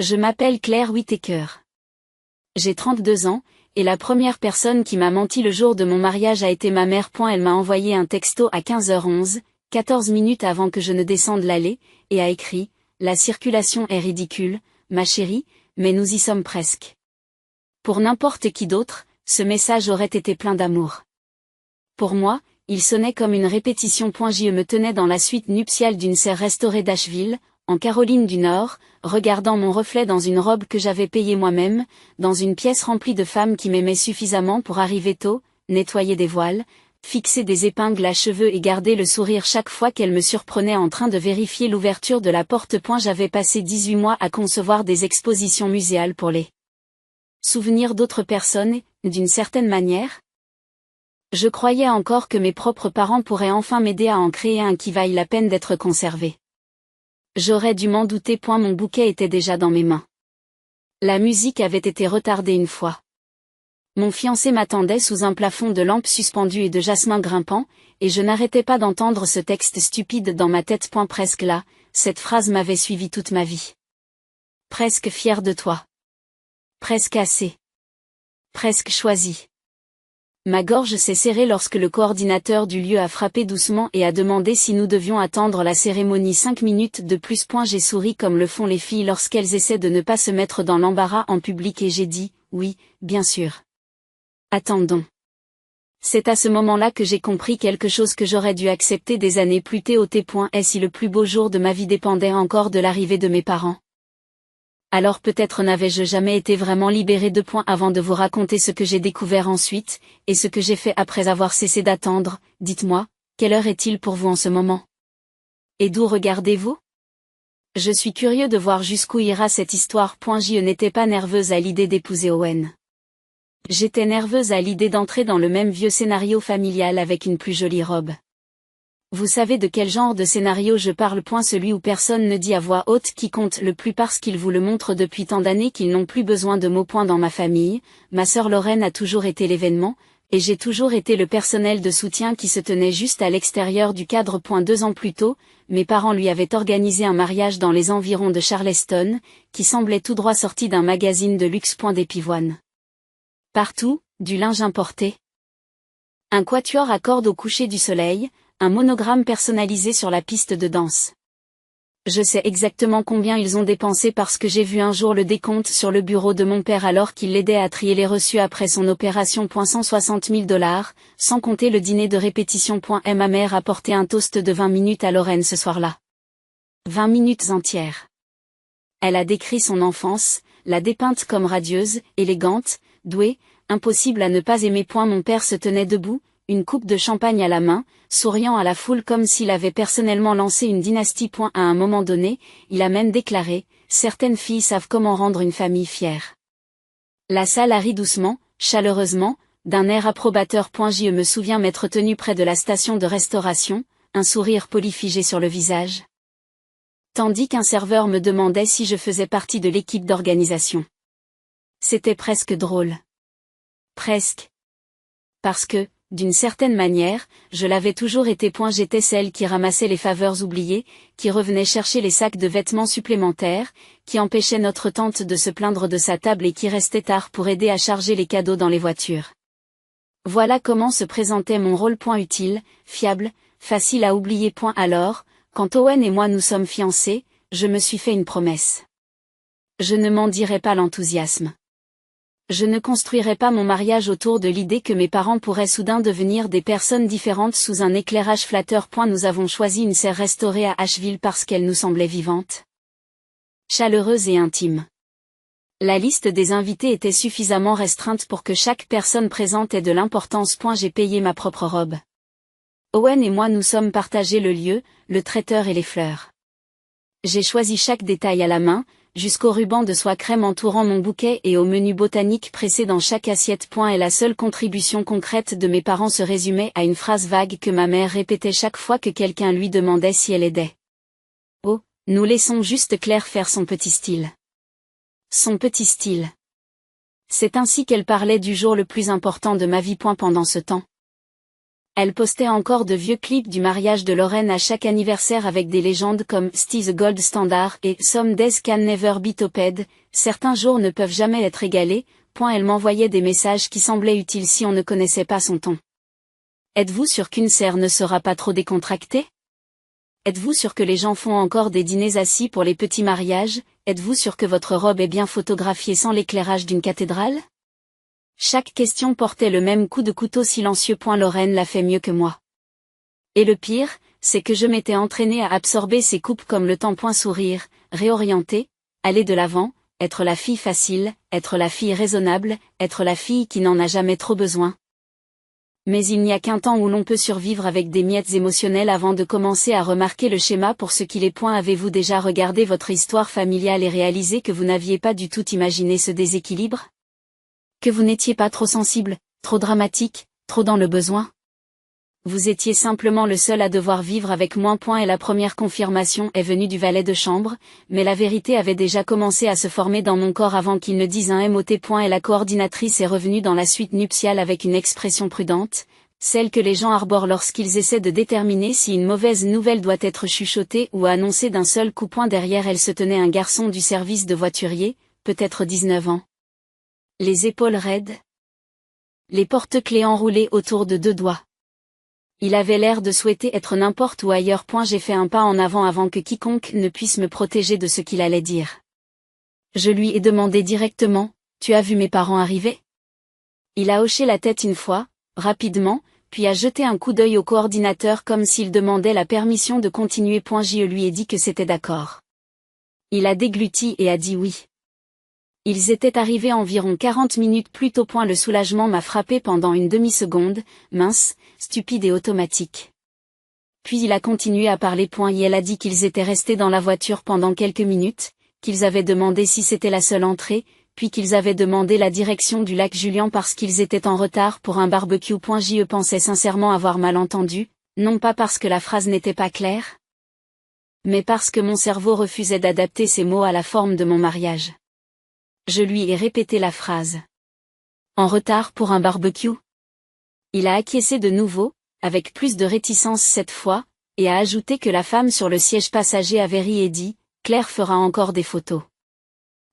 Je m'appelle Claire Whittaker. J'ai 32 ans, et la première personne qui m'a menti le jour de mon mariage a été ma mère. Elle m'a envoyé un texto à 15h11, 14 minutes avant que je ne descende l'allée, et a écrit « La circulation est ridicule, ma chérie, mais nous y sommes presque ». Pour n'importe qui d'autre, ce message aurait été plein d'amour. Pour moi, il sonnait comme une répétition. Je me tenais dans la suite nuptiale d'une serre restaurée d'Asheville, en Caroline du Nord, regardant mon reflet dans une robe que j'avais payée moi-même, dans une pièce remplie de femmes qui m'aimaient suffisamment pour arriver tôt, nettoyer des voiles, fixer des épingles à cheveux et garder le sourire chaque fois qu'elles me surprenaient en train de vérifier l'ouverture de la porte. J'avais passé 18 mois à concevoir des expositions muséales pour les souvenirs d'autres personnes, d'une certaine manière. Je croyais encore que mes propres parents pourraient enfin m'aider à en créer un qui vaille la peine d'être conservé. J'aurais dû m'en douter. Mon bouquet était déjà dans mes mains. La musique avait été retardée une fois. Mon fiancé m'attendait sous un plafond de lampes suspendues et de jasmin grimpant, et je n'arrêtais pas d'entendre ce texte stupide dans ma tête. Presque là, cette phrase m'avait suivi toute ma vie. Presque fier de toi. Presque assez. Presque choisi. Ma gorge s'est serrée lorsque le coordinateur du lieu a frappé doucement et a demandé si nous devions attendre la cérémonie 5 minutes de plus. J'ai souri comme le font les filles lorsqu'elles essaient de ne pas se mettre dans l'embarras en public et j'ai dit, oui, bien sûr. Attendons. C'est à ce moment-là que j'ai compris quelque chose que j'aurais dû accepter des années plus tôt. Et si le plus beau jour de ma vie dépendait encore de l'arrivée de mes parents? Alors peut-être n'avais-je jamais été vraiment libérée. Avant de vous raconter ce que j'ai découvert ensuite, et ce que j'ai fait après avoir cessé d'attendre, dites-moi, quelle heure est-il pour vous en ce moment? Et d'où regardez-vous? Je suis curieux de voir jusqu'où ira cette histoire. Je n'étais pas nerveuse à l'idée d'épouser Owen. J'étais nerveuse à l'idée d'entrer dans le même vieux scénario familial avec une plus jolie robe. Vous savez de quel genre de scénario je parle? Celui où personne ne dit à voix haute qui compte le plus parce qu'ils vous le montrent depuis tant d'années qu'ils n'ont plus besoin de mots. Dans ma famille, ma sœur Lorraine a toujours été l'événement, et j'ai toujours été le personnel de soutien qui se tenait juste à l'extérieur du cadre. 2 ans plus tôt, mes parents lui avaient organisé un mariage dans les environs de Charleston, qui semblait tout droit sorti d'un magazine de luxe. Des pivoines. Partout, du linge importé. Un quatuor à cordes au coucher du soleil, un monogramme personnalisé sur la piste de danse. Je sais exactement combien ils ont dépensé parce que j'ai vu un jour le décompte sur le bureau de mon père alors qu'il l'aidait à trier les reçus après son opération. 160 000 $, sans compter le dîner de répétition. Ma mère a porté un toast de 20 minutes à Lorraine ce soir-là. 20 minutes entières. Elle a décrit son enfance, l'a dépeinte comme radieuse, élégante, douée, impossible à ne pas aimer. Mon père se tenait debout, une coupe de champagne à la main, souriant à la foule comme s'il avait personnellement lancé une dynastie. À un moment donné, il a même déclaré « Certaines filles savent comment rendre une famille fière ». La salle a ri doucement, chaleureusement, d'un air approbateur. Je me souviens m'être tenu près de la station de restauration, un sourire poli figé sur le visage. Tandis qu'un serveur me demandait si je faisais partie de l'équipe d'organisation. C'était presque drôle. Presque. Parce que, d'une certaine manière, je l'avais toujours été. J'étais celle qui ramassait les faveurs oubliées, qui revenait chercher les sacs de vêtements supplémentaires, qui empêchait notre tante de se plaindre de sa table et qui restait tard pour aider à charger les cadeaux dans les voitures. Voilà comment se présentait mon rôle. Utile, fiable, facile à oublier. Alors, quand Owen et moi nous sommes fiancés, je me suis fait une promesse. Je ne m'en dirai pas l'enthousiasme. Je ne construirai pas mon mariage autour de l'idée que mes parents pourraient soudain devenir des personnes différentes sous un éclairage flatteur. Nous avons choisi une serre restaurée à Asheville parce qu'elle nous semblait vivante, chaleureuse et intime. La liste des invités était suffisamment restreinte pour que chaque personne présente ait de l'importance. J'ai payé ma propre robe. Owen et moi nous sommes partagés le lieu, le traiteur et les fleurs. J'ai choisi chaque détail à la main, jusqu'au ruban de soie crème entourant mon bouquet et au menu botanique pressé dans chaque assiette. Et la seule contribution concrète de mes parents se résumait à une phrase vague que ma mère répétait chaque fois que quelqu'un lui demandait si elle aidait. Oh, nous laissons juste Claire faire son petit style. Son petit style. C'est ainsi qu'elle parlait du jour le plus important de ma vie. Pendant ce temps. Elle postait encore de vieux clips du mariage de Lorraine à chaque anniversaire avec des légendes comme Still the Gold Standard et Some Days Can Never Be Topped, certains jours ne peuvent jamais être égalés. Elle m'envoyait des messages qui semblaient utiles si on ne connaissait pas son ton. Êtes-vous sûr qu'une serre ne sera pas trop décontractée? Êtes-vous sûr que les gens font encore des dîners assis pour les petits mariages? Êtes-vous sûr que votre robe est bien photographiée sans l'éclairage d'une cathédrale? Chaque question portait le même coup de couteau silencieux. Lorraine l'a fait mieux que moi. Et le pire, c'est que je m'étais entraînée à absorber ces coupes comme le temps. Sourire, réorienter, aller de l'avant, être la fille facile, être la fille raisonnable, être la fille qui n'en a jamais trop besoin. Mais il n'y a qu'un temps où l'on peut survivre avec des miettes émotionnelles avant de commencer à remarquer le schéma pour ce qu'il est. Avez-vous déjà regardé votre histoire familiale et réalisé que vous n'aviez pas du tout imaginé ce déséquilibre? Que vous n'étiez pas trop sensible, trop dramatique, trop dans le besoin? Vous étiez simplement le seul à devoir vivre avec moins. Et la première confirmation est venue du valet de chambre, mais la vérité avait déjà commencé à se former dans mon corps avant qu'il ne dise un mot. Et la coordinatrice est revenue dans la suite nuptiale avec une expression prudente, celle que les gens arborent lorsqu'ils essaient de déterminer si une mauvaise nouvelle doit être chuchotée ou annoncée d'un seul coup. Derrière elle se tenait un garçon du service de voiturier, peut-être 19 ans. Les épaules raides. Les porte-clés enroulés autour de 2 doigts. Il avait l'air de souhaiter être n'importe où ailleurs. J'ai fait un pas en avant que quiconque ne puisse me protéger de ce qu'il allait dire. Je lui ai demandé directement, « Tu as vu mes parents arriver ?» Il a hoché la tête une fois, rapidement, puis a jeté un coup d'œil au coordinateur comme s'il demandait la permission de continuer. Je lui ai dit que c'était d'accord. Il a dégluti et a dit oui. Ils étaient arrivés environ 40 minutes plus tôt. Le soulagement m'a frappé pendant une demi-seconde, mince, stupide et automatique. Puis il a continué à parler. Et elle a dit qu'ils étaient restés dans la voiture pendant quelques minutes, qu'ils avaient demandé si c'était la seule entrée, puis qu'ils avaient demandé la direction du lac Julian parce qu'ils étaient en retard pour un barbecue. Je pensais sincèrement avoir mal entendu, non pas parce que la phrase n'était pas claire, mais parce que mon cerveau refusait d'adapter ces mots à la forme de mon mariage. Je lui ai répété la phrase. En retard pour un barbecue? Il a acquiescé de nouveau, avec plus de réticence cette fois, et a ajouté que la femme sur le siège passager avait ri et dit, Claire fera encore des photos.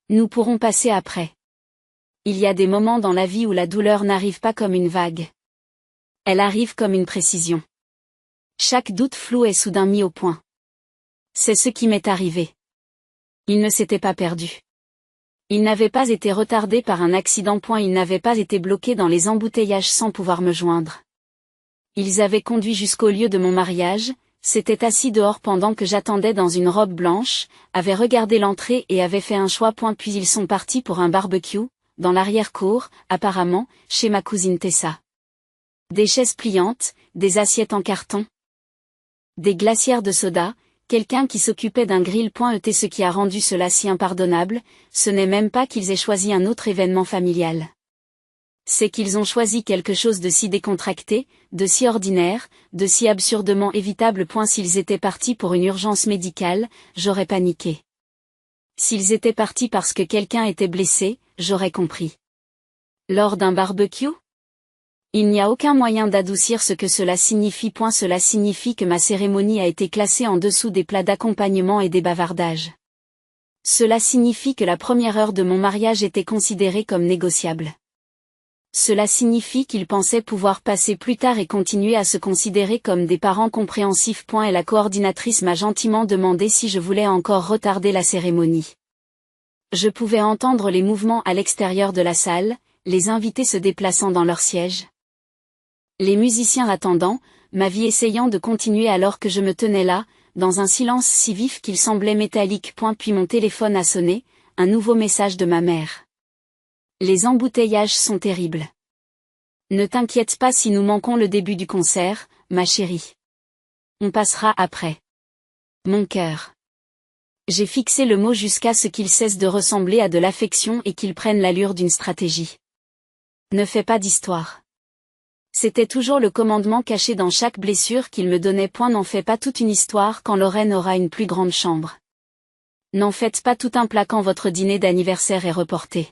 Nous pourrons passer après. Il y a des moments dans la vie où la douleur n'arrive pas comme une vague. Elle arrive comme une précision. Chaque doute flou est soudain mis au point. C'est ce qui m'est arrivé. Il ne s'était pas perdu. Il n'avait pas été retardé par un accident. Il n'avait pas été bloqué dans les embouteillages sans pouvoir me joindre. Ils avaient conduit jusqu'au lieu de mon mariage, s'étaient assis dehors pendant que j'attendais dans une robe blanche, avaient regardé l'entrée et avaient fait un choix. Puis ils sont partis pour un barbecue, dans l'arrière-cour, apparemment, chez ma cousine Tessa. Des chaises pliantes, des assiettes en carton, des glacières de soda, quelqu'un qui s'occupait d'un grill. Ce qui a rendu cela si impardonnable, ce n'est même pas qu'ils aient choisi un autre événement familial. C'est qu'ils ont choisi quelque chose de si décontracté, de si ordinaire, de si absurdement évitable. S'ils étaient partis pour une urgence médicale, j'aurais paniqué. S'ils étaient partis parce que quelqu'un était blessé, j'aurais compris. Lors d'un barbecue? Il n'y a aucun moyen d'adoucir ce que cela signifie. Cela signifie que ma cérémonie a été classée en dessous des plats d'accompagnement et des bavardages. Cela signifie que la première heure de mon mariage était considérée comme négociable. Cela signifie qu'ils pensaient pouvoir passer plus tard et continuer à se considérer comme des parents compréhensifs. Et la coordinatrice m'a gentiment demandé si je voulais encore retarder la cérémonie. Je pouvais entendre les mouvements à l'extérieur de la salle, les invités se déplaçant dans leurs sièges. Les musiciens attendant, ma vie essayant de continuer alors que je me tenais là, dans un silence si vif qu'il semblait métallique. Puis mon téléphone a sonné, un nouveau message de ma mère. Les embouteillages sont terribles. Ne t'inquiète pas si nous manquons le début du concert, ma chérie. On passera après. Mon cœur. J'ai fixé le mot jusqu'à ce qu'il cesse de ressembler à de l'affection et qu'il prenne l'allure d'une stratégie. Ne fais pas d'histoire. C'était toujours le commandement caché dans chaque blessure qu'il me donnait. N'en fais pas toute une histoire quand Lorraine aura une plus grande chambre. N'en faites pas tout un plat quand votre dîner d'anniversaire est reporté.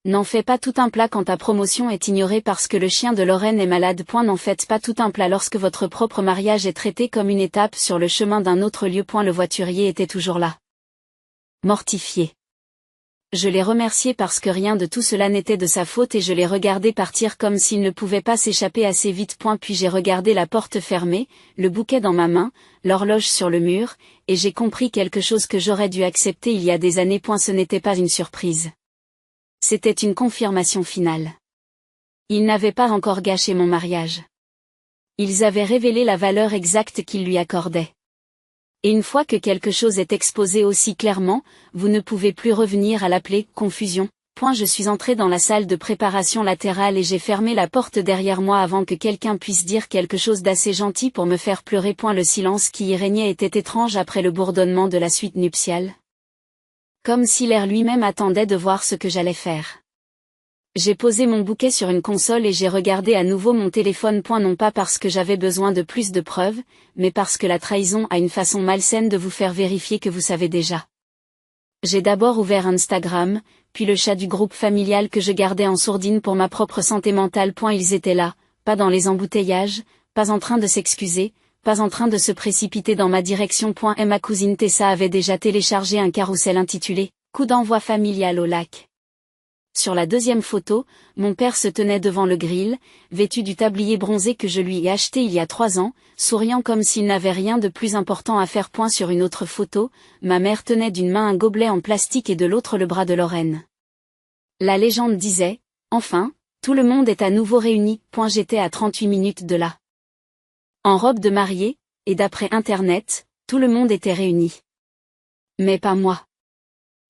N'en fais pas tout un plat quand ta promotion est ignorée parce que le chien de Lorraine est malade. N'en faites pas tout un plat lorsque votre propre mariage est traité comme une étape sur le chemin d'un autre lieu. Le voiturier était toujours là. Mortifié. Je l'ai remercié parce que rien de tout cela n'était de sa faute et je l'ai regardé partir comme s'il ne pouvait pas s'échapper assez vite. Puis j'ai regardé la porte fermée, le bouquet dans ma main, l'horloge sur le mur, et j'ai compris quelque chose que j'aurais dû accepter il y a des années. Ce n'était pas une surprise. C'était une confirmation finale. Ils n'avaient pas encore gâché mon mariage. Ils avaient révélé la valeur exacte qu'ils lui accordaient. Et une fois que quelque chose est exposé aussi clairement, vous ne pouvez plus revenir à l'appeler « confusion ». Je suis entré dans la salle de préparation latérale et j'ai fermé la porte derrière moi avant que quelqu'un puisse dire quelque chose d'assez gentil pour me faire pleurer. Le silence qui y régnait était étrange après le bourdonnement de la suite nuptiale. Comme si l'air lui-même attendait de voir ce que j'allais faire. J'ai posé mon bouquet sur une console et j'ai regardé à nouveau mon téléphone. Non pas parce que j'avais besoin de plus de preuves, mais parce que la trahison a une façon malsaine de vous faire vérifier que vous savez déjà. J'ai d'abord ouvert Instagram, puis le chat du groupe familial que je gardais en sourdine pour ma propre santé mentale. Ils étaient là, pas dans les embouteillages, pas en train de s'excuser, pas en train de se précipiter dans ma direction. Et ma cousine Tessa avait déjà téléchargé un carrousel intitulé « Coup d'envoi familial au lac ». Sur la deuxième photo, mon père se tenait devant le grill, vêtu du tablier bronzé que je lui ai acheté il y a 3 ans, souriant comme s'il n'avait rien de plus important à faire. Sur une autre photo, ma mère tenait d'une main un gobelet en plastique et de l'autre le bras de Lorraine. La légende disait « Enfin, tout le monde est à nouveau réuni ». J'étais à 38 minutes de là. En robe de mariée, et d'après Internet, tout le monde était réuni. Mais pas moi.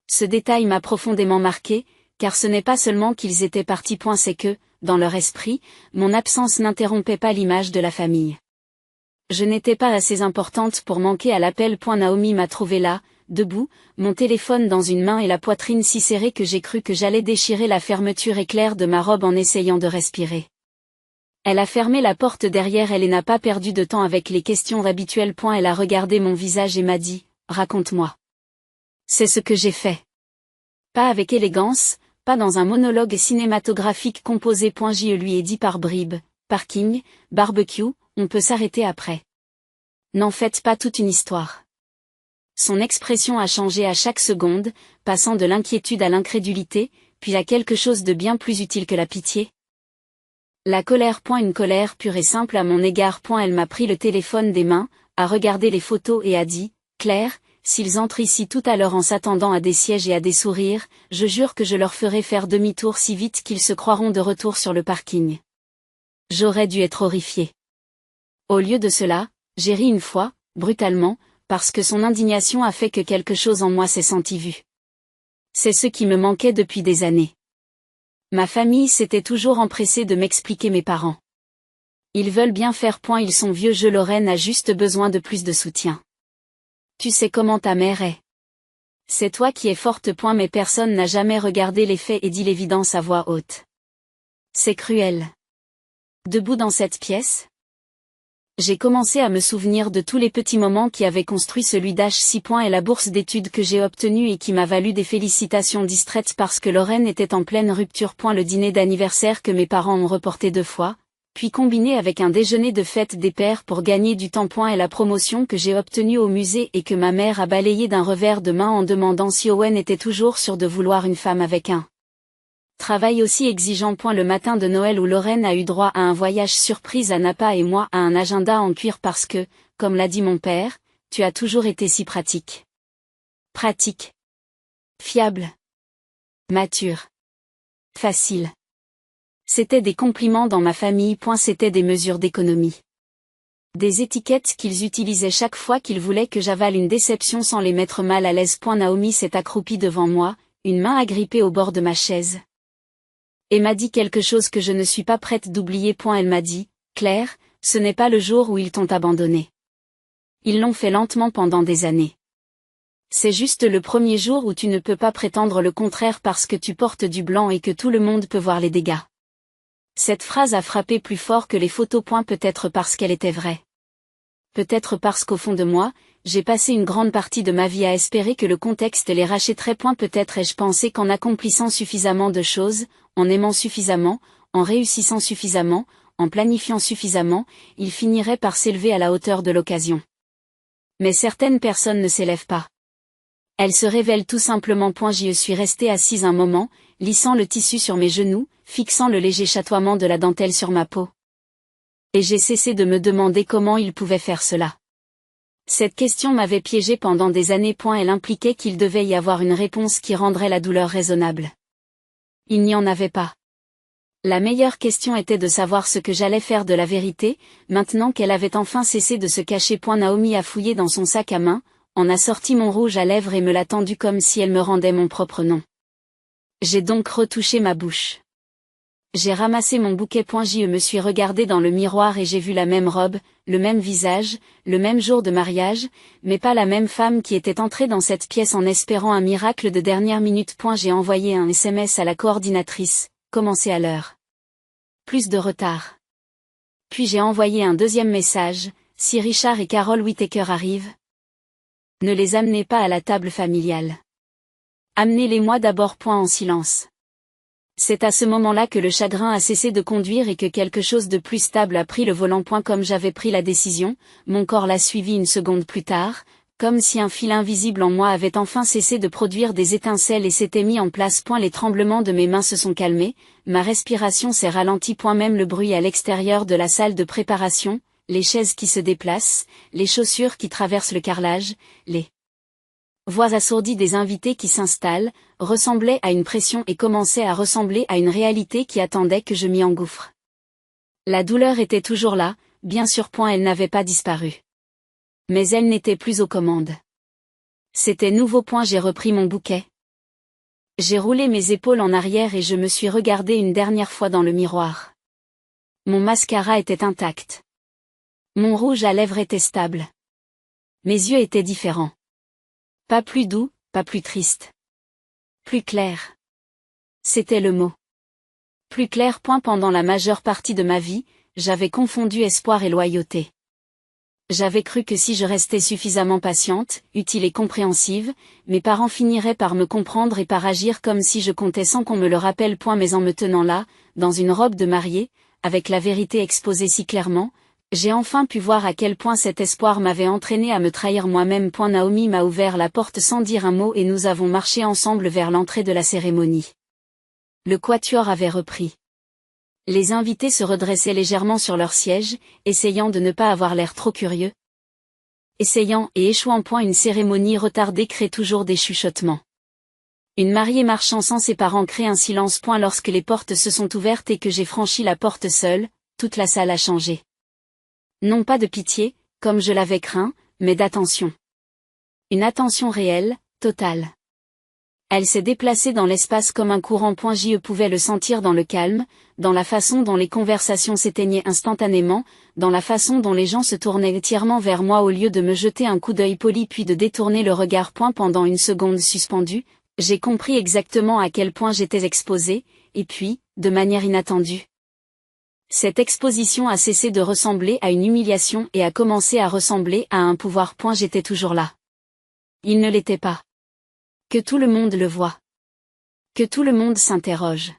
Ce détail m'a profondément marqué, car ce n'est pas seulement qu'ils étaient partis. C'est que, dans leur esprit, mon absence n'interrompait pas l'image de la famille. Je n'étais pas assez importante pour manquer à l'appel. Naomi m'a trouvé là, debout, mon téléphone dans une main et la poitrine si serrée que j'ai cru que j'allais déchirer la fermeture éclair de ma robe en essayant de respirer. Elle a fermé la porte derrière elle et n'a pas perdu de temps avec les questions habituelles. Elle a regardé mon visage et m'a dit « Raconte-moi ». C'est ce que j'ai fait. Pas avec élégance, pas dans un monologue cinématographique composé. Je lui ai dit par bribes, parking, barbecue, on peut s'arrêter après. N'en faites pas toute une histoire. Son expression a changé à chaque seconde, passant de l'inquiétude à l'incrédulité, puis à quelque chose de bien plus utile que la pitié. La colère. Une colère pure et simple à mon égard. Elle m'a pris le téléphone des mains, a regardé les photos et a dit « Claire, s'ils entrent ici tout à l'heure en s'attendant à des sièges et à des sourires, je jure que je leur ferai faire demi-tour si vite qu'ils se croiront de retour sur le parking. » J'aurais dû être horrifiée. Au lieu de cela, j'ai ri une fois, brutalement, parce que son indignation a fait que quelque chose en moi s'est senti vu. C'est ce qui me manquait depuis des années. Ma famille s'était toujours empressée de m'expliquer mes parents. Ils veulent bien faire. Ils sont vieux. Lorraine a juste besoin de plus de soutien. Tu sais comment ta mère est. C'est toi qui es forte. Mais personne n'a jamais regardé les faits et dit l'évidence à voix haute. C'est cruel. Debout dans cette pièce, j'ai commencé à me souvenir de tous les petits moments qui avaient construit celui d'H6 et la bourse d'études que j'ai obtenue et qui m'a valu des félicitations distraites parce que Lorraine était en pleine rupture. Le dîner d'anniversaire que mes parents ont reporté 2 fois, puis combiné avec un déjeuner de fête des pères pour gagner du temps. Et la promotion que j'ai obtenue au musée et que ma mère a balayée d'un revers de main en demandant si Owen était toujours sûr de vouloir une femme avec un travail aussi exigeant. Le matin de Noël où Lorraine a eu droit à un voyage surprise à Napa et moi à un agenda en cuir parce que, comme l'a dit mon père, tu as toujours été si pratique. Pratique. Fiable. Mature. Facile. C'étaient des compliments dans ma famille. C'étaient des mesures d'économie. Des étiquettes qu'ils utilisaient chaque fois qu'ils voulaient que j'avale une déception sans les mettre mal à l'aise. Naomi s'est accroupie devant moi, une main agrippée au bord de ma chaise. Et m'a dit quelque chose que je ne suis pas prête d'oublier. Elle m'a dit, Claire, ce n'est pas le jour où ils t'ont abandonné. Ils l'ont fait lentement pendant des années. C'est juste le premier jour où tu ne peux pas prétendre le contraire parce que tu portes du blanc et que tout le monde peut voir les dégâts. Cette phrase a frappé plus fort que les photos. Peut-être parce qu'elle était vraie. Peut-être parce qu'au fond de moi, j'ai passé une grande partie de ma vie à espérer que le contexte les rachèterait. Peut-être ai-je pensé qu'en accomplissant suffisamment de choses, en aimant suffisamment, en réussissant suffisamment, en planifiant suffisamment, il finirait par s'élever à la hauteur de l'occasion. Mais certaines personnes ne s'élèvent pas. Elles se révèlent tout simplement. J'y suis restée assise un moment, lissant le tissu sur mes genoux, fixant le léger chatoiement de la dentelle sur ma peau. Et j'ai cessé de me demander comment il pouvait faire cela. Cette question m'avait piégée pendant des années. Elle impliquait qu'il devait y avoir une réponse qui rendrait la douleur raisonnable. Il n'y en avait pas. La meilleure question était de savoir ce que j'allais faire de la vérité, maintenant qu'elle avait enfin cessé de se cacher. Naomi a fouillé dans son sac à main, en a sorti mon rouge à lèvres et me l'a tendu comme si elle me rendait mon propre nom. J'ai donc retouché ma bouche. J'ai ramassé mon bouquet. Je me suis regardée dans le miroir et j'ai vu la même robe, le même visage, le même jour de mariage, mais pas la même femme qui était entrée dans cette pièce en espérant un miracle de dernière minute. J'ai envoyé un SMS à la coordinatrice, commencez à l'heure. Plus de retard. Puis j'ai envoyé un deuxième message, si Richard et Carol Whittaker arrivent, ne les amenez pas à la table familiale. Amenez-les-moi d'abord. En silence. C'est à ce moment-là que le chagrin a cessé de conduire et que quelque chose de plus stable a pris le volant. Comme j'avais pris la décision, mon corps l'a suivi une seconde plus tard, comme si un fil invisible en moi avait enfin cessé de produire des étincelles et s'était mis en place. Les tremblements de mes mains se sont calmés, ma respiration s'est ralentie. Même le bruit à l'extérieur de la salle de préparation, les chaises qui se déplacent, les chaussures qui traversent le carrelage, les voix assourdies des invités qui s'installent, ressemblaient à une pression et commençaient à ressembler à une réalité qui attendait que je m'y engouffre. La douleur était toujours là, bien sûr. Elle n'avait pas disparu. Mais elle n'était plus aux commandes. C'était nouveau. J'ai repris mon bouquet. J'ai roulé mes épaules en arrière et je me suis regardée une dernière fois dans le miroir. Mon mascara était intact. Mon rouge à lèvres était stable. Mes yeux étaient différents. Pas plus doux, pas plus tristes. Plus clair. C'était le mot. Plus clair. Pendant la majeure partie de ma vie, j'avais confondu espoir et loyauté. J'avais cru que si je restais suffisamment patiente, utile et compréhensive, mes parents finiraient par me comprendre et par agir comme si je comptais sans qu'on me le rappelle. Mais en me tenant là, dans une robe de mariée, avec la vérité exposée si clairement, j'ai enfin pu voir à quel point cet espoir m'avait entraîné à me trahir moi-même. Naomi m'a ouvert la porte sans dire un mot et nous avons marché ensemble vers l'entrée de la cérémonie. Le quatuor avait repris. Les invités se redressaient légèrement sur leur siège, essayant de ne pas avoir l'air trop curieux. Essayant et échouant. Une cérémonie retardée crée toujours des chuchotements. Une mariée marchant sans ses parents crée un silence. Lorsque les portes se sont ouvertes et que j'ai franchi la porte seule, toute la salle a changé. Non pas de pitié, comme je l'avais craint, mais d'attention. Une attention réelle, totale. Elle s'est déplacée dans l'espace comme un courant. Je pouvais le sentir dans le calme, dans la façon dont les conversations s'éteignaient instantanément, dans la façon dont les gens se tournaient entièrement vers moi au lieu de me jeter un coup d'œil poli puis de détourner le regard. Pendant une seconde suspendue, j'ai compris exactement à quel point j'étais exposée, et puis, de manière inattendue. Cette exposition a cessé de ressembler à une humiliation et a commencé à ressembler à un pouvoir. J'étais toujours là. Il ne l'était pas. Que tout le monde le voie. Que tout le monde s'interroge.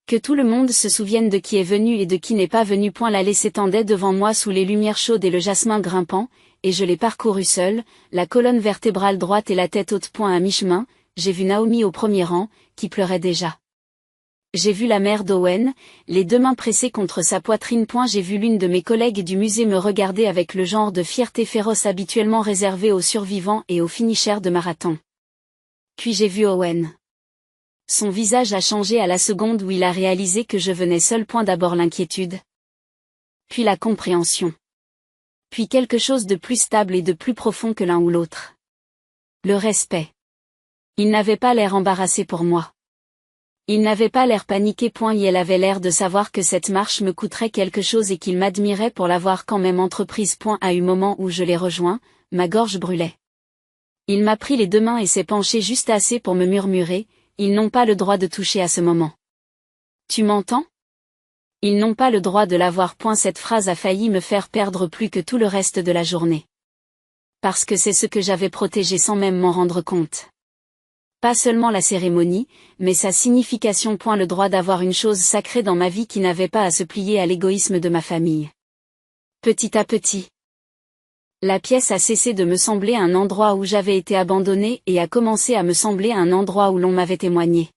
Que tout le monde se souvienne de qui est venu et de qui n'est pas venu. L'allée s'étendait devant moi sous les lumières chaudes et le jasmin grimpant, et je l'ai parcouru seul, la colonne vertébrale droite et la tête haute. À mi-chemin, j'ai vu Naomi au premier rang, qui pleurait déjà. J'ai vu la mère d'Owen, les deux mains pressées contre sa poitrine. J'ai vu l'une de mes collègues du musée me regarder avec le genre de fierté féroce habituellement réservé aux survivants et aux finishers de marathon. Puis j'ai vu Owen. Son visage a changé à la seconde où il a réalisé que je venais seul. D'abord l'inquiétude. Puis la compréhension. Puis quelque chose de plus stable et de plus profond que l'un ou l'autre. Le respect. Il n'avait pas l'air embarrassé pour moi. Il n'avait pas l'air paniqué. Il avait l'air de savoir que cette marche me coûterait quelque chose et qu'il m'admirait pour l'avoir quand même entreprise. À un moment où je l'ai rejoint, ma gorge brûlait. Il m'a pris les deux mains et s'est penché juste assez pour me murmurer, « Ils n'ont pas le droit de toucher à ce moment. » Tu m'entends ? Ils n'ont pas le droit de l'avoir. Cette phrase a failli me faire perdre plus que tout le reste de la journée. Parce que c'est ce que j'avais protégé sans même m'en rendre compte. Pas seulement la cérémonie, mais sa signification. Le droit d'avoir une chose sacrée dans ma vie qui n'avait pas à se plier à l'égoïsme de ma famille. Petit à petit, la pièce a cessé de me sembler un endroit où j'avais été abandonnée et a commencé à me sembler un endroit où l'on m'avait témoigné.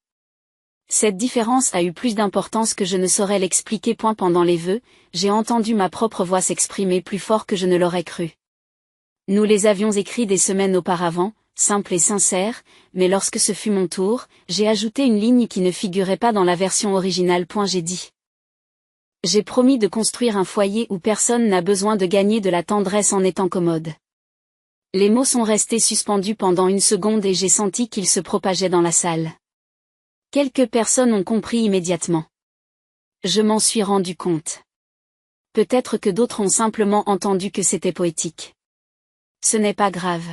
Cette différence a eu plus d'importance que je ne saurais l'expliquer. Pendant les vœux, j'ai entendu ma propre voix s'exprimer plus fort que je ne l'aurais cru. Nous les avions écrits des semaines auparavant, simples et sincères, mais lorsque ce fut mon tour, j'ai ajouté une ligne qui ne figurait pas dans la version originale. J'ai dit: j'ai promis de construire un foyer où personne n'a besoin de gagner de la tendresse en étant commode. Les mots sont restés suspendus pendant une seconde et j'ai senti qu'ils se propageaient dans la salle. Quelques personnes ont compris immédiatement. Je m'en suis rendu compte. Peut-être que d'autres ont simplement entendu que c'était poétique. Ce n'est pas grave.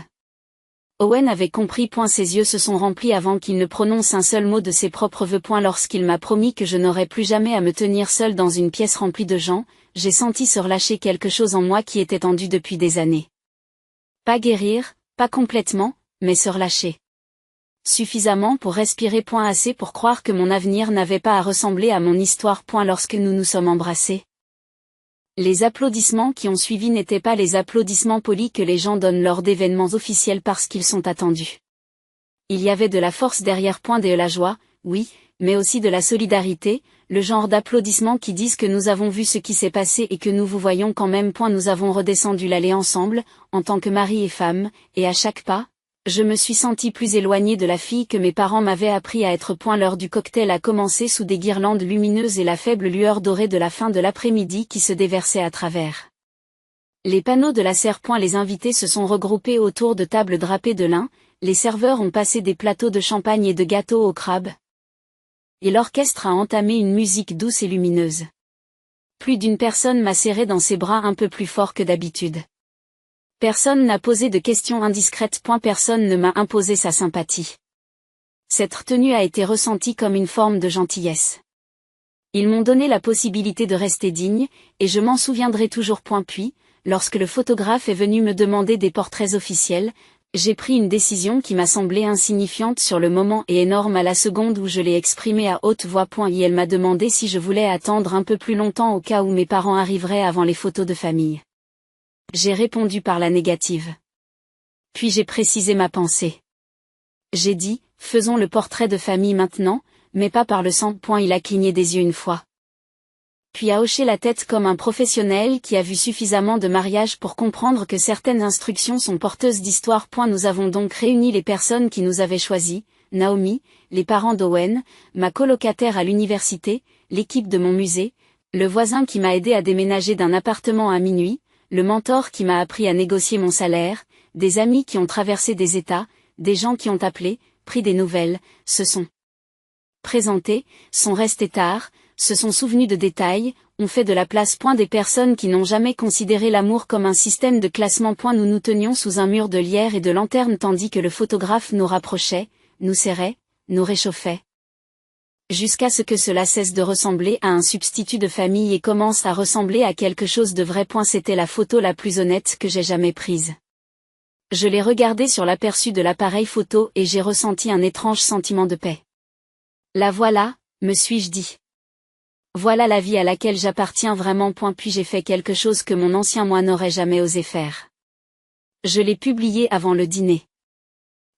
Owen avait compris. Ses yeux se sont remplis avant qu'il ne prononce un seul mot de ses propres vœux. Lorsqu'il m'a promis que je n'aurais plus jamais à me tenir seul dans une pièce remplie de gens, j'ai senti se relâcher quelque chose en moi qui était tendu depuis des années. Pas guérir, pas complètement, mais se relâcher. Suffisamment pour respirer. Assez pour croire que mon avenir n'avait pas à ressembler à mon histoire. Lorsque nous nous sommes embrassés. Les applaudissements qui ont suivi n'étaient pas les applaudissements polis que les gens donnent lors d'événements officiels parce qu'ils sont attendus. Il y avait de la force derrière. De la joie, oui, mais aussi de la solidarité, le genre d'applaudissements qui disent que nous avons vu ce qui s'est passé et que nous vous voyons quand même. Nous avons redescendu l'allée ensemble, en tant que mari et femme, et à chaque pas, je me suis sentie plus éloignée de la fille que mes parents m'avaient appris à être. L'heure du cocktail a commencé sous des guirlandes lumineuses et la faible lueur dorée de la fin de l'après-midi qui se déversait à travers les panneaux de la serre. Les invités se sont regroupés autour de tables drapées de lin, les serveurs ont passé des plateaux de champagne et de gâteaux au crabe. Et l'orchestre a entamé une musique douce et lumineuse. Plus d'une personne m'a serré dans ses bras un peu plus fort que d'habitude. Personne n'a posé de questions indiscrètes. Personne ne m'a imposé sa sympathie. Cette retenue a été ressentie comme une forme de gentillesse. Ils m'ont donné la possibilité de rester digne, et je m'en souviendrai toujours. Puis, lorsque le photographe est venu me demander des portraits officiels, j'ai pris une décision qui m'a semblé insignifiante sur le moment et énorme à la seconde où je l'ai exprimée à haute voix. Et elle m'a demandé si je voulais attendre un peu plus longtemps au cas où mes parents arriveraient avant les photos de famille. J'ai répondu par la négative. Puis j'ai précisé ma pensée. J'ai dit, faisons le portrait de famille maintenant, mais pas par le sang. Il a cligné des yeux une fois. Puis a hoché la tête comme un professionnel qui a vu suffisamment de mariages pour comprendre que certaines instructions sont porteuses d'histoire. Nous avons donc réuni les personnes qui nous avaient choisis, Naomi, les parents d'Owen, ma colocataire à l'université, l'équipe de mon musée, le voisin qui m'a aidé à déménager d'un appartement à minuit, le mentor qui m'a appris à négocier mon salaire, des amis qui ont traversé des États, des gens qui ont appelé, pris des nouvelles, se sont présentés, sont restés tard, se sont souvenus de détails, ont fait de la place. Des personnes qui n'ont jamais considéré l'amour comme un système de classement. Nous nous tenions sous un mur de lierre et de lanternes tandis que le photographe nous rapprochait, nous serrait, nous réchauffait. Jusqu'à ce que cela cesse de ressembler à un substitut de famille et commence à ressembler à quelque chose de vrai. C'était la photo la plus honnête que j'ai jamais prise. Je l'ai regardée sur l'aperçu de l'appareil photo et j'ai ressenti un étrange sentiment de paix. La voilà, me suis-je dit. Voilà la vie à laquelle j'appartiens vraiment. Puis j'ai fait quelque chose que mon ancien moi n'aurait jamais osé faire. Je l'ai publié avant le dîner.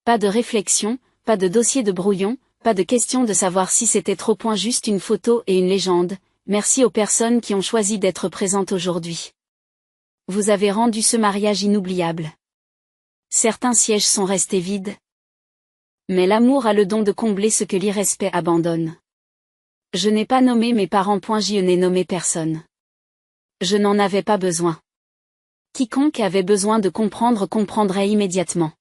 Pas de réflexion, pas de dossier de brouillon, pas de question de savoir si c'était trop. Juste une photo et une légende. Merci aux personnes qui ont choisi d'être présentes aujourd'hui. Vous avez rendu ce mariage inoubliable. Certains sièges sont restés vides. Mais l'amour a le don de combler ce que l'irrespect abandonne. Je n'ai pas nommé mes parents. Je n'ai nommé personne. Je n'en avais pas besoin. Quiconque avait besoin de comprendre comprendrait immédiatement.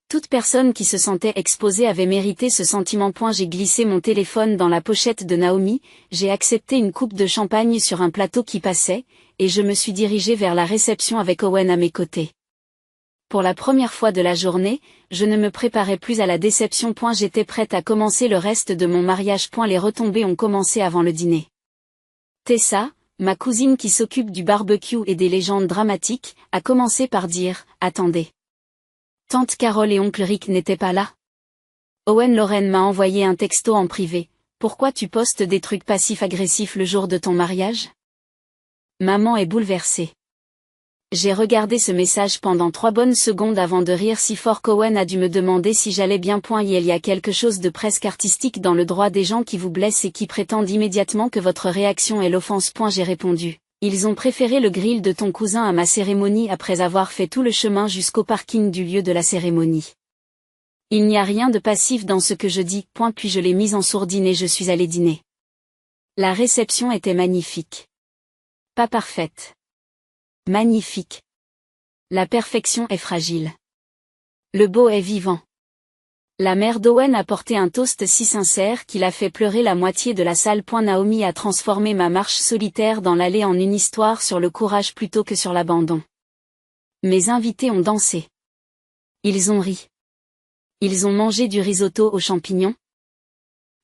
Toute personne qui se sentait exposée avait mérité ce sentiment. J'ai glissé mon téléphone dans la pochette de Naomi, j'ai accepté une coupe de champagne sur un plateau qui passait, et je me suis dirigée vers la réception avec Owen à mes côtés. Pour la première fois de la journée, je ne me préparais plus à la déception. J'étais prête à commencer le reste de mon mariage. Les retombées ont commencé avant le dîner. Tessa, ma cousine qui s'occupe du barbecue et des légendes dramatiques, a commencé par dire « Attendez. Tante Carole et oncle Rick n'étaient pas là ?» Owen Lorraine m'a envoyé un texto en privé. « Pourquoi tu postes des trucs passifs-agressifs le jour de ton mariage ?» Maman est bouleversée. J'ai regardé ce message pendant 3 bonnes secondes avant de rire si fort qu'Owen a dû me demander si j'allais bien. Il y a quelque chose de presque artistique dans le droit des gens qui vous blessent et qui prétendent immédiatement que votre réaction est l'offense. J'ai répondu. Ils ont préféré le grill de ton cousin à ma cérémonie après avoir fait tout le chemin jusqu'au parking du lieu de la cérémonie. Il n'y a rien de passif dans ce que je dis. Puis je l'ai mise en sourdine et je suis allée dîner. La réception était magnifique. Pas parfaite. Magnifique. La perfection est fragile. Le beau est vivant. La mère d'Owen a porté un toast si sincère qu'il a fait pleurer la moitié de la salle. Naomi a transformé ma marche solitaire dans l'allée en une histoire sur le courage plutôt que sur l'abandon. Mes invités ont dansé. Ils ont ri. Ils ont mangé du risotto aux champignons.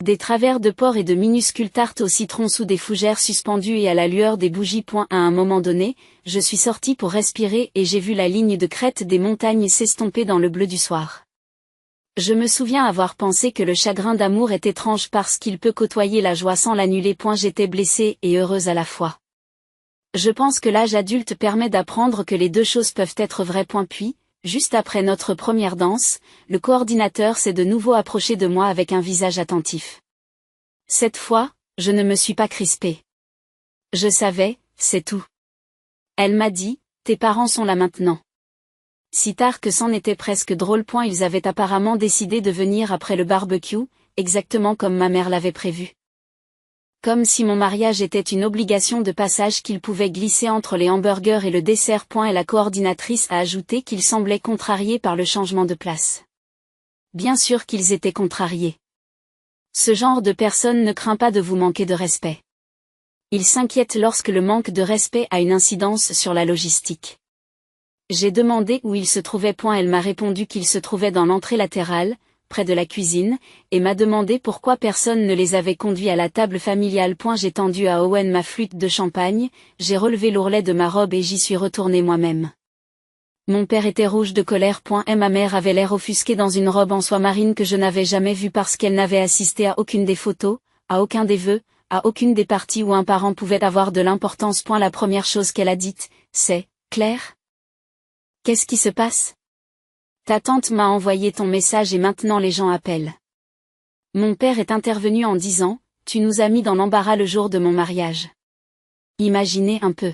Des travers de porc et de minuscules tartes au citron sous des fougères suspendues et à la lueur des bougies. À un moment donné, je suis sortie pour respirer et j'ai vu la ligne de crête des montagnes s'estomper dans le bleu du soir. Je me souviens avoir pensé que le chagrin d'amour est étrange parce qu'il peut côtoyer la joie sans l'annuler. J'étais blessée et heureuse à la fois. Je pense que l'âge adulte permet d'apprendre que les deux choses peuvent être vraies. Puis, juste après notre première danse, le coordinateur s'est de nouveau approché de moi avec un visage attentif. Cette fois, je ne me suis pas crispée. Je savais, c'est tout. Elle m'a dit, tes parents sont là maintenant. Si tard que c'en était presque drôle. Ils avaient apparemment décidé de venir après le barbecue, exactement comme ma mère l'avait prévu. Comme si mon mariage était une obligation de passage qu'ils pouvaient glisser entre les hamburgers et le dessert. Et la coordinatrice a ajouté qu'ils semblaient contrariés par le changement de place. Bien sûr qu'ils étaient contrariés. Ce genre de personne ne craint pas de vous manquer de respect. Il s'inquiète lorsque le manque de respect a une incidence sur la logistique. J'ai demandé où il se trouvait. Elle m'a répondu qu'il se trouvait dans l'entrée latérale, près de la cuisine, et m'a demandé pourquoi personne ne les avait conduits à la table familiale. J'ai tendu à Owen ma flûte de champagne, j'ai relevé l'ourlet de ma robe et j'y suis retournée moi-même. Mon père était rouge de colère. Et ma mère avait l'air offusquée dans une robe en soie marine que je n'avais jamais vue parce qu'elle n'avait assisté à aucune des photos, à aucun des vœux, à aucune des parties où un parent pouvait avoir de l'importance. La première chose qu'elle a dite, c'est « Claire ? Qu'est-ce qui se passe ? Ta tante m'a envoyé ton message et maintenant les gens appellent. » Mon père est intervenu en disant, « Tu nous as mis dans l'embarras le jour de mon mariage. » Imaginez un peu.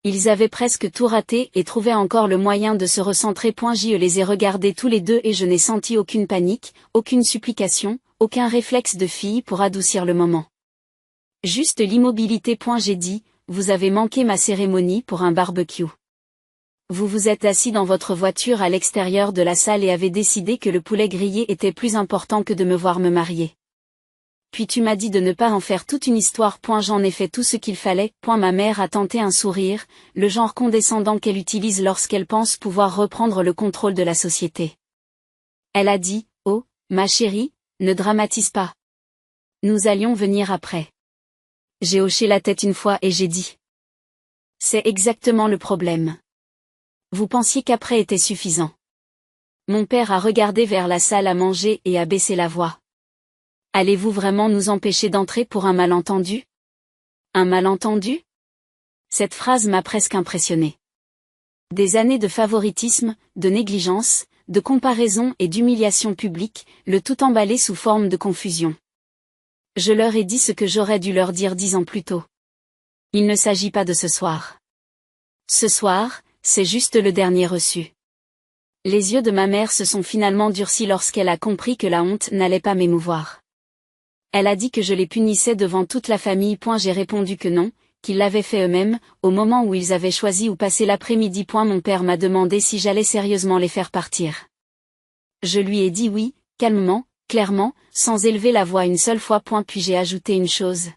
Ils avaient presque tout raté et trouvaient encore le moyen de se recentrer. Je les ai regardés tous les deux et je n'ai senti aucune panique, aucune supplication, aucun réflexe de fille pour adoucir le moment. Juste l'immobilité. J'ai dit, vous avez manqué ma cérémonie pour un barbecue. Vous vous êtes assis dans votre voiture à l'extérieur de la salle et avez décidé que le poulet grillé était plus important que de me voir me marier. Puis tu m'as dit de ne pas en faire toute une histoire. J'en ai fait tout ce qu'il fallait. Ma mère a tenté un sourire, le genre condescendant qu'elle utilise lorsqu'elle pense pouvoir reprendre le contrôle de la société. Elle a dit, oh, ma chérie, ne dramatise pas. Nous allions venir après. J'ai hoché la tête une fois et j'ai dit. C'est exactement le problème. Vous pensiez qu'après était suffisant. Mon père a regardé vers la salle à manger et a baissé la voix. Allez-vous vraiment nous empêcher d'entrer pour un malentendu ? Un malentendu ? Cette phrase m'a presque impressionné. Des années de favoritisme, de négligence, de comparaison et d'humiliation publique, le tout emballé sous forme de confusion. Je leur ai dit ce que j'aurais dû leur dire 10 ans plus tôt. Il ne s'agit pas de ce soir. Ce soir, c'est juste le dernier reçu. Les yeux de ma mère se sont finalement durcis lorsqu'elle a compris que la honte n'allait pas m'émouvoir. Elle a dit que je les punissais devant toute la famille. J'ai répondu que non, qu'ils l'avaient fait eux-mêmes, au moment où ils avaient choisi où passer l'après-midi. Mon père m'a demandé si j'allais sérieusement les faire partir. Je lui ai dit oui, calmement, clairement, sans élever la voix une seule fois. Puis j'ai ajouté une chose.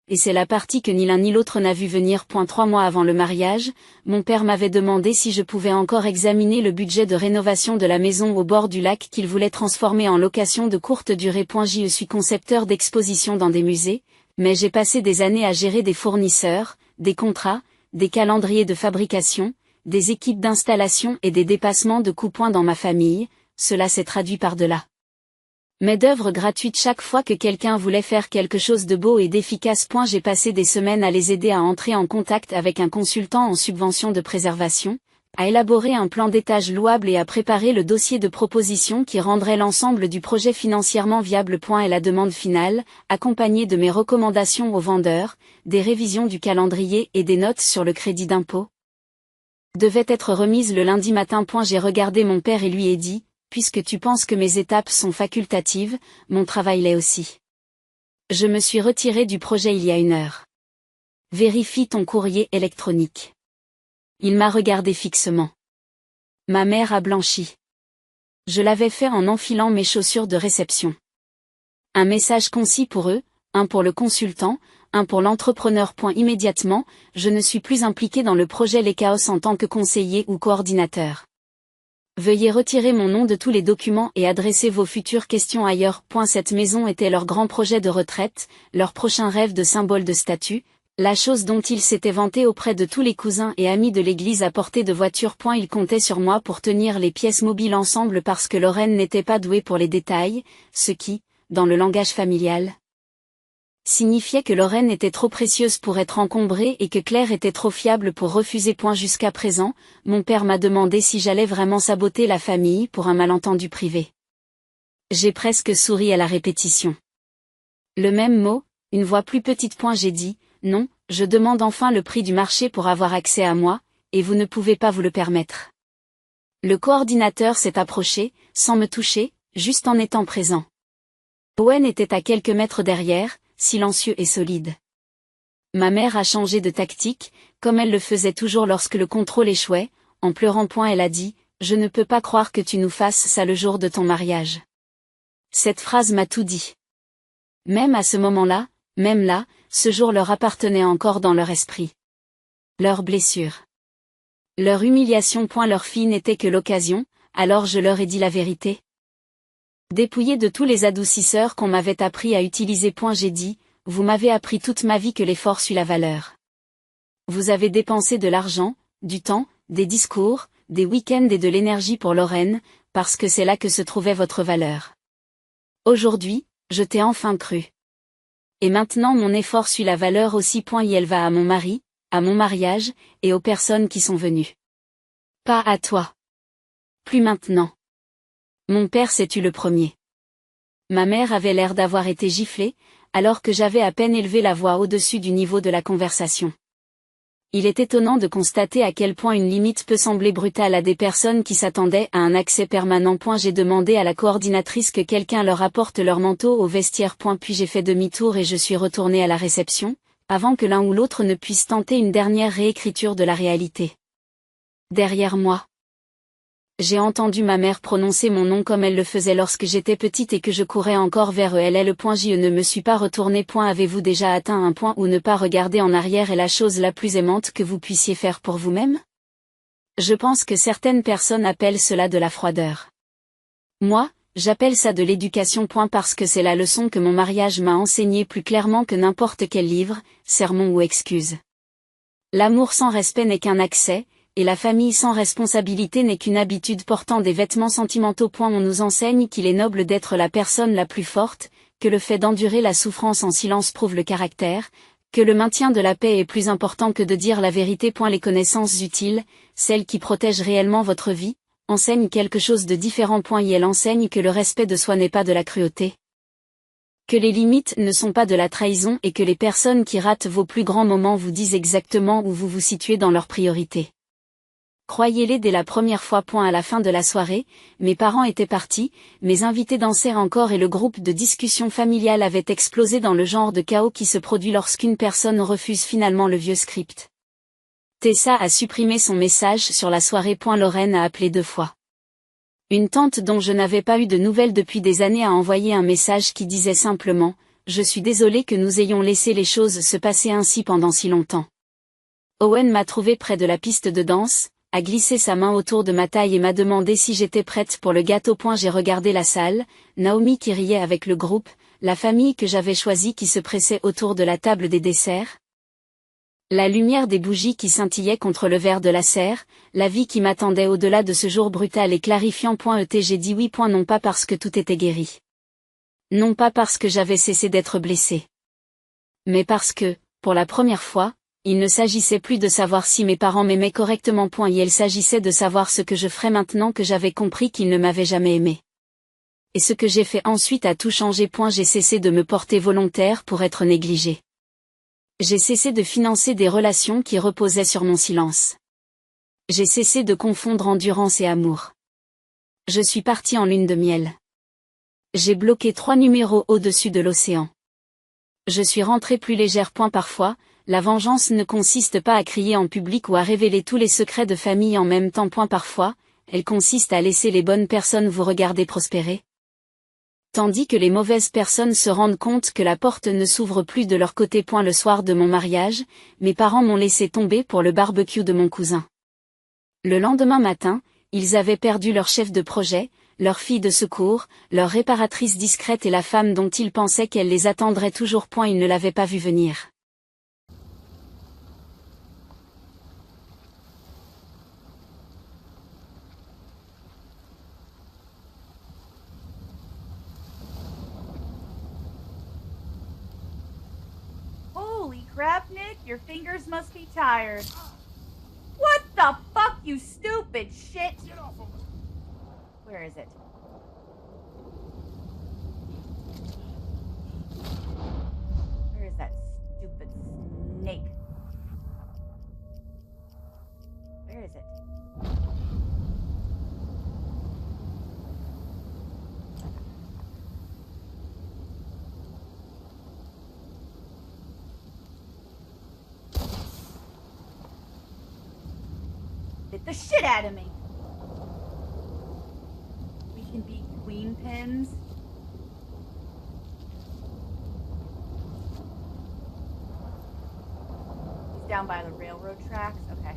Et c'est la partie que ni l'un ni l'autre n'a vu venir. 3 mois avant le mariage, mon père m'avait demandé si je pouvais encore examiner le budget de rénovation de la maison au bord du lac qu'il voulait transformer en location de courte durée. Je suis concepteur d'expositions dans des musées, Mais j'ai passé des années à gérer des fournisseurs, des contrats, des calendriers de fabrication, des équipes d'installation et des dépassements de coups-points dans ma famille, cela s'est traduit par-delà. Mais d'œuvres gratuites chaque fois que quelqu'un voulait faire quelque chose de beau et d'efficace. J'ai passé des semaines à les aider à entrer en contact avec un consultant en subvention de préservation, à élaborer un plan d'étage louable et à préparer le dossier de proposition qui rendrait l'ensemble du projet financièrement viable. Et la demande finale, accompagnée de mes recommandations aux vendeurs, des révisions du calendrier et des notes sur le crédit d'impôt, devait être remise le lundi matin. J'ai regardé mon père et lui ai dit: puisque tu penses que mes étapes sont facultatives, mon travail l'est aussi. Je me suis retiré du projet il y a 1 heure. Vérifie ton courrier électronique. Il m'a regardé fixement. Ma mère a blanchi. Je l'avais fait en enfilant mes chaussures de réception. Un message concis pour eux, un pour le consultant, un pour l'entrepreneur. Immédiatement, je ne suis plus impliqué dans le projet Les Chaos en tant que conseiller ou coordinateur. Veuillez retirer mon nom de tous les documents et adresser vos futures questions ailleurs. Cette maison était leur grand projet de retraite, leur prochain rêve de symbole de statut, la chose dont ils s'étaient vantés auprès de tous les cousins et amis de l'église à portée de voiture. Ils comptaient sur moi pour tenir les pièces mobiles ensemble parce que Lorraine n'était pas douée pour les détails, ce qui, dans le langage familial, signifiait que Lorraine était trop précieuse pour être encombrée et que Claire était trop fiable pour refuser. Jusqu'à présent, mon père m'a demandé si j'allais vraiment saboter la famille pour un malentendu privé. J'ai presque souri à la répétition. Le même mot, une voix plus petite. J'ai dit: non, je demande enfin le prix du marché pour avoir accès à moi, et vous ne pouvez pas vous le permettre. Le coordinateur s'est approché, sans me toucher, juste en étant présent. Owen était à quelques mètres derrière, silencieux et solide. Ma mère a changé de tactique, comme elle le faisait toujours lorsque le contrôle échouait, en pleurant. Elle a dit: je ne peux pas croire que tu nous fasses ça le jour de ton mariage. Cette phrase m'a tout dit. Même à ce moment-là, même là, ce jour leur appartenait encore dans leur esprit. Leur blessure. Leur humiliation. Leur fille n'était que l'occasion, alors je leur ai dit la vérité. Dépouillé de tous les adoucisseurs qu'on m'avait appris à utiliser. J'ai dit: vous m'avez appris toute ma vie que l'effort suit la valeur. Vous avez dépensé de l'argent, du temps, des discours, des week-ends et de l'énergie pour Lorraine, parce que c'est là que se trouvait votre valeur. Aujourd'hui, je t'ai enfin cru. Et maintenant mon effort suit la valeur aussi. Et elle va à mon mari, à mon mariage, et aux personnes qui sont venues. Pas à toi. Plus maintenant. Mon père s'est tu le premier. Ma mère avait l'air d'avoir été giflée, alors que j'avais à peine élevé la voix au-dessus du niveau de la conversation. Il est étonnant de constater à quel point une limite peut sembler brutale à des personnes qui s'attendaient à un accès permanent. J'ai demandé à la coordinatrice que quelqu'un leur apporte leur manteau au vestiaire. Puis j'ai fait demi-tour et je suis retourné à la réception, avant que l'un ou l'autre ne puisse tenter une dernière réécriture de la réalité. Derrière moi, j'ai entendu ma mère prononcer mon nom comme elle le faisait lorsque j'étais petite et que je courais encore vers elle. Je ne me suis pas retourné. Avez-vous déjà atteint un point où ne pas regarder en arrière est la chose la plus aimante que vous puissiez faire pour vous-même? Je pense que certaines personnes appellent cela de la froideur. Moi, j'appelle ça de l'éducation. Parce que c'est la leçon que mon mariage m'a enseignée plus clairement que n'importe quel livre, sermon ou excuse. L'amour sans respect n'est qu'un accès, et la famille sans responsabilité n'est qu'une habitude portant des vêtements sentimentaux. On nous enseigne qu'il est noble d'être la personne la plus forte, que le fait d'endurer la souffrance en silence prouve le caractère, que le maintien de la paix est plus important que de dire la vérité. Les connaissances utiles, celles qui protègent réellement votre vie, enseignent quelque chose de différent. Et elles enseignent que le respect de soi n'est pas de la cruauté, que les limites ne sont pas de la trahison et que les personnes qui ratent vos plus grands moments vous disent exactement où vous vous situez dans leurs priorités. Croyez-les dès la première fois. À la fin de la soirée, mes parents étaient partis, mes invités dansaient encore et le groupe de discussion familiale avait explosé dans le genre de chaos qui se produit lorsqu'une personne refuse finalement le vieux script. Tessa a supprimé son message sur la soirée. Lorraine a appelé 2 fois. Une tante dont je n'avais pas eu de nouvelles depuis des années a envoyé un message qui disait simplement: je suis désolée que nous ayons laissé les choses se passer ainsi pendant si longtemps. Owen m'a trouvé près de la piste de danse, a glissé sa main autour de ma taille et m'a demandé si j'étais prête pour le gâteau. J'ai regardé la salle, Naomi qui riait avec le groupe, la famille que j'avais choisie qui se pressait autour de la table des desserts. La lumière des bougies qui scintillait contre le verre de la serre, la vie qui m'attendait au-delà de ce jour brutal et clarifiant. J'ai dit oui. Non pas parce que tout était guéri. Non pas parce que j'avais cessé d'être blessé. Mais parce que, pour la première fois, il ne s'agissait plus de savoir si mes parents m'aimaient correctement. Il s'agissait de savoir ce que je ferais maintenant que j'avais compris qu'ils ne m'avaient jamais aimé. Et ce que j'ai fait ensuite a tout changé. J'ai cessé de me porter volontaire pour être négligé. J'ai cessé de financer des relations qui reposaient sur mon silence. J'ai cessé de confondre endurance et amour. Je suis parti en lune de miel. J'ai bloqué 3 numéros au-dessus de l'océan. Je suis rentré plus légère. Parfois, la vengeance ne consiste pas à crier en public ou à révéler tous les secrets de famille en même temps. Parfois, elle consiste à laisser les bonnes personnes vous regarder prospérer. Tandis que les mauvaises personnes se rendent compte que la porte ne s'ouvre plus de leur côté. Le soir de mon mariage, mes parents m'ont laissé tomber pour le barbecue de mon cousin. Le lendemain matin, ils avaient perdu leur chef de projet, leur fille de secours, leur réparatrice discrète et la femme dont ils pensaient qu'elle les attendrait toujours. Ils ne l'avaient pas vu venir. Holy crap, Nick, your fingers must be tired. What the fuck, you stupid shit? Get off of me. Where is it? Where is that stupid snake? Where is it? Bit the shit out of me. We can be queen pins. He's down by the railroad tracks. Okay.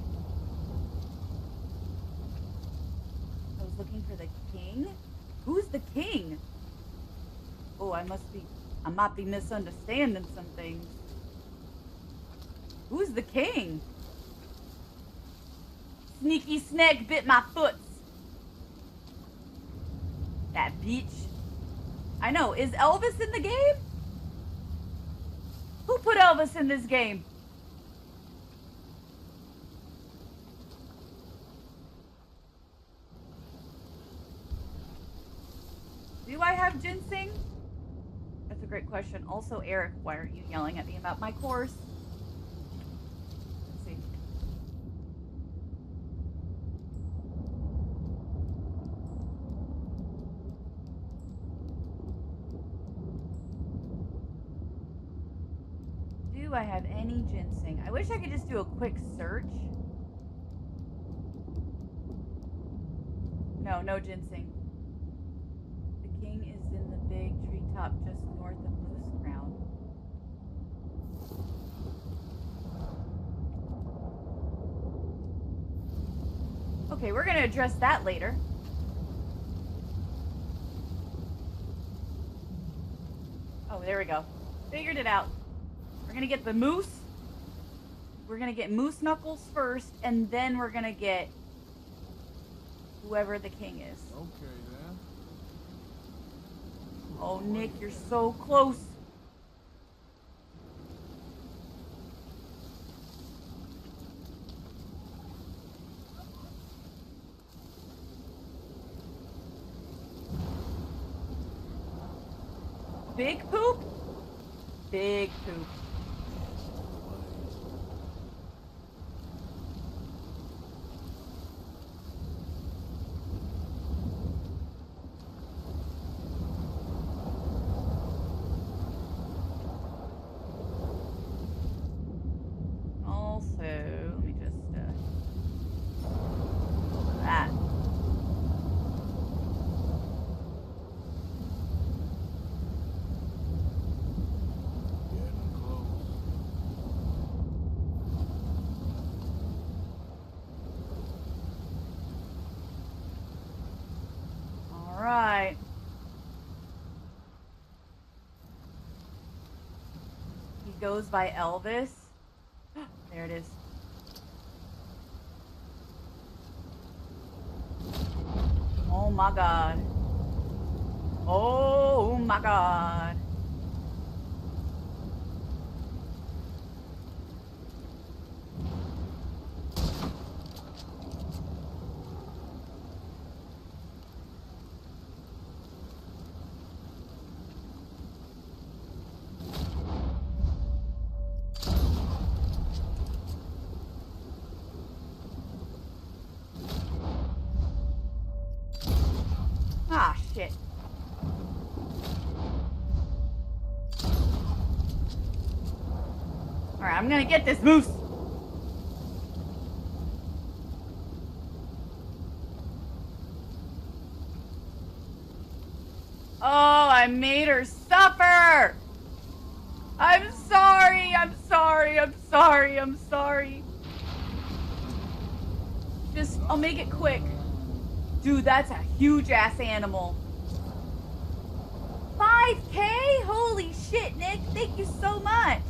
I was looking for the king. Who's the king? Oh, I might be misunderstanding some things. Who's the king? Sneaky snake bit my foot. That bitch. I know. Is Elvis in the game? Who put Elvis in this game? Do I have ginseng? That's a great question. Also, Eric, why aren't you yelling at me about my course? Let's see. Do I have any ginseng? I wish I could just do a quick search. No, no ginseng. The king is in the big treetop just north of Moose Ground. Okay, we're gonna address that later. Oh, there we go. Figured it out. We're gonna get the moose. We're gonna get moose knuckles first, and then we're gonna get whoever the king is. Okay, then. Oh, Nick, you're so close. Big poop? Big poop. Also, let me just that. Getting close. goes by Elvis. There it is. Oh my god. Oh my god. Ah, shit. Alright, I'm gonna get this moose. Oh, I made her suffer. I'm sorry. I'm sorry. I'm sorry. I'm sorry. Just, I'll make it quick. Dude, that's a huge ass animal. 5K? Holy shit, Nick. Thank you so much.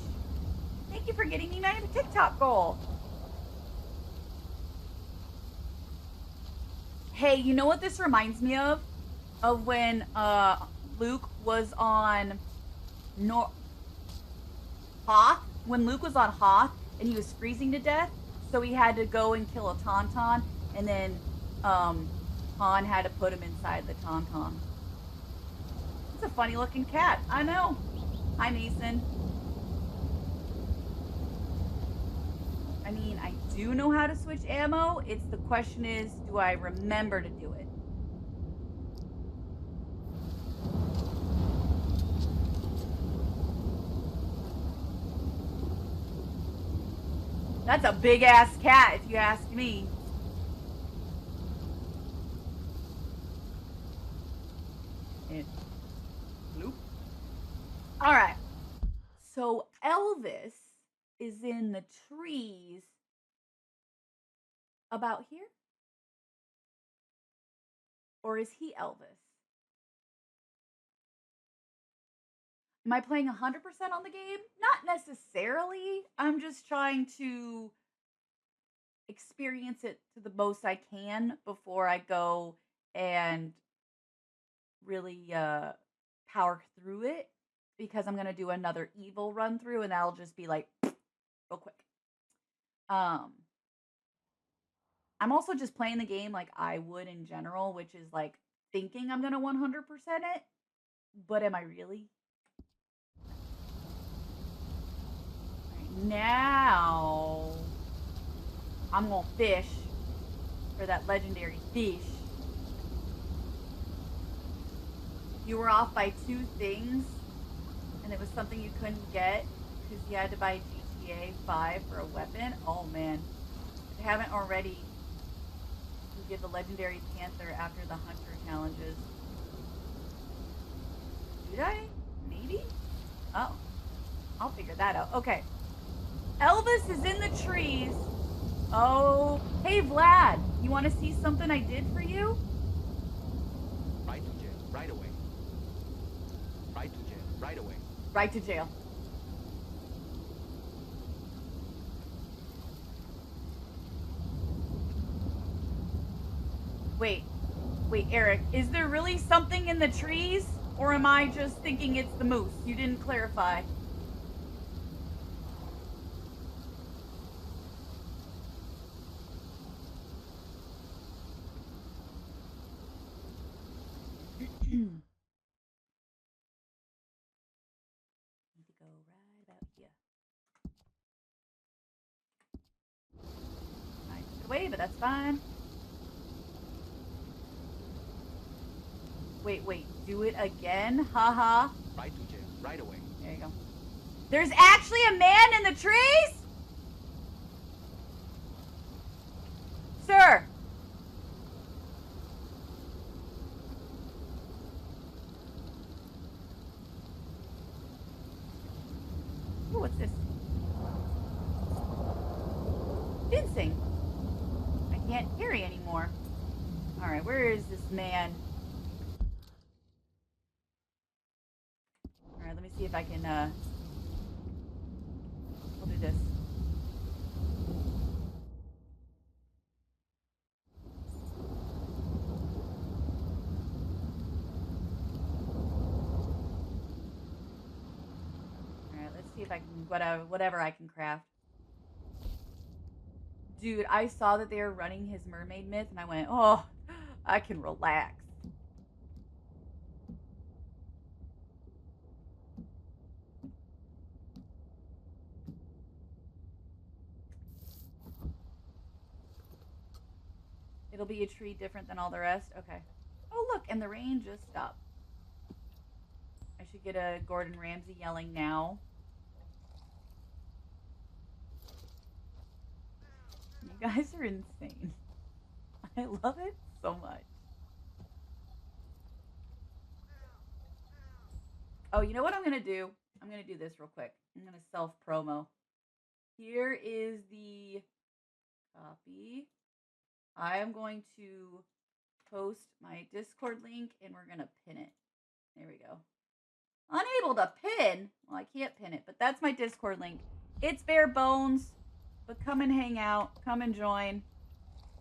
Thank you for getting me my TikTok goal. Hey, you know what this reminds me of? Of when Luke was on Hoth. When Luke was on Hoth and he was freezing to death, so he had to go and kill a Tauntaun, and then Han had to put him inside the Tauntaun. It's a funny looking cat. I know. Hi, Mason. I mean, I do know how to switch ammo. It's the question is, do I remember to do it? That's a big ass cat, if you ask me. Bloop. All right. So Elvis is in the trees about here? Or is he Elvis? Am I playing 100% on the game? Not necessarily. I'm just trying to experience it to the most I can before I go and really power through it, because I'm going to do another evil run through and that'll just be like real quick. I'm also just playing the game like I would in general, which is like thinking I'm going to 100% it, but am I really? Now I'm gonna fish for that legendary fish. You were off by 2 things, and it was something you couldn't get because you had to buy GTA 5 for a weapon. Oh man, if I haven't already, you get the legendary panther after the hunter challenges. Did I? Maybe? Oh, I'll figure that out. Okay. Elvis is in the trees. Oh, hey Vlad, you want to see something I did for you? Right to jail, right away. Right to jail, right away. Right to jail. Wait, Eric, is there really something in the trees? Or am I just thinking it's the moose? You didn't clarify. Need to go right about here. I took it away, but that's fine. Wait, do it again? Haha. Right to jail, right away. There you go. There's actually a man in the trees? Sir. Ooh, what's this? Fencing. I can't carry anymore. Alright, where is this man? Alright, let me see if I can, prejudice. Alright, let's see if I can, whatever I can craft. Dude, I saw that they were running his mermaid myth, and I went, oh, I can relax. It'll be a tree different than all the rest? Okay. Oh, look, and the rain just stopped. I should get a Gordon Ramsay yelling now. You guys are insane. I love it so much. Oh, you know what I'm going to do? I'm going to do this real quick. I'm going to self-promo. Here is the copy. I am going to post my Discord link, and we're going to pin it. There we go. Unable to pin? Well, I can't pin it, but that's my Discord link. It's bare bones, but come and hang out. Come and join.